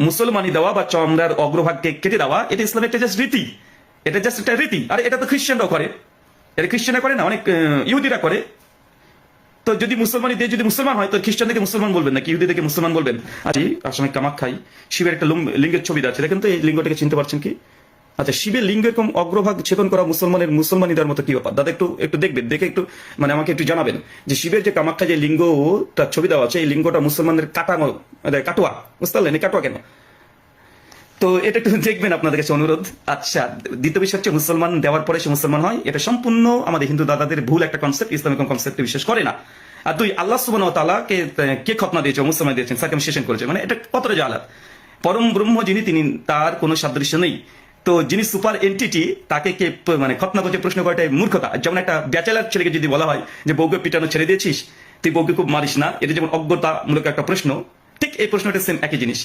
মুসলমানি দেওয়া বা চামড়ার অগ্রভাগকে কেটে দেওয়া এটা ইসলামের একটা জাস্ট রীতি, এটা জাস্ট একটা রীতি। আর এটা তো খ্রিস্টানরাও করে, এটা খ্রিস্টানরা করে না, অনেক ইহুদিরা করে। তো যদি মুসলমানি দিয়ে যদি মুসলমান হয় তো খ্রিস্টানদেরকে মুসলমান বলবেন না, ইহুদিদেরকে মুসলমান বলবেন। আচ্ছা, আসামে কামাখ্যাই শিবের একটা লিঙ্গের ছবি আছে, দেখেন তো এই লিঙ্গটাকে চিনতে পারছেন কি? আচ্ছা, শিবের লিঙ্গ এরকম অগ্রভাগ ছেদন করা মুসলমানের মুসলমানি দেওয়ার মতো কি ব্যাপার? দাদা একটু একটু দেখবেন, দেখে একটু মানে আমাকে একটু জানাবেন যে শিবের যে কামাখ্যা যে লিঙ্গটার ছবি দেওয়া আছে, এই লিঙ্গটা মুসলমানদের কাটোয়া, বুঝতে পারলেন? এই কাটোয়া কেন? তো এটা একটু দেখবেন, আপনাদের কাছে অনুরোধ। আচ্ছা, দ্বিতীয় বিষয় হচ্ছে মুসলমান দেওয়ার পরে সে মুসলমান হয়, এটা সম্পূর্ণ আমাদের হিন্দু দাদাদের ভুল একটা কনসেপ্ট, ইসলামিক কনসেপ্টে বিশ্বাস করে না। আর দুই, আল্লাহ সুবহানাহু ওয়া তাআলা কে খতনা দিয়েছে, মুসলমান দিয়েছেন, সার্কামসিশন করেছে, মানে এটা কতটা জাহালাত। পরম ব্রহ্ম যিনি, তিনি তার কোনো সাদৃশ্য নেই। তো যিনি সুপার এন্টিটি, তাকে কে মানে খতনা করছে প্রশ্ন করাটাই মূর্খতা। যেমন একটা ব্যাচেলার ছেলেকে যদি বলা হয় যে বউকে পিটানো ছেড়ে দিয়েছিস, তুই বউকে খুব মারিস না, এটা যেমন অজ্ঞতামূলক একটা প্রশ্ন, ঠিক এই প্রশ্নটা সেম একই জিনিস।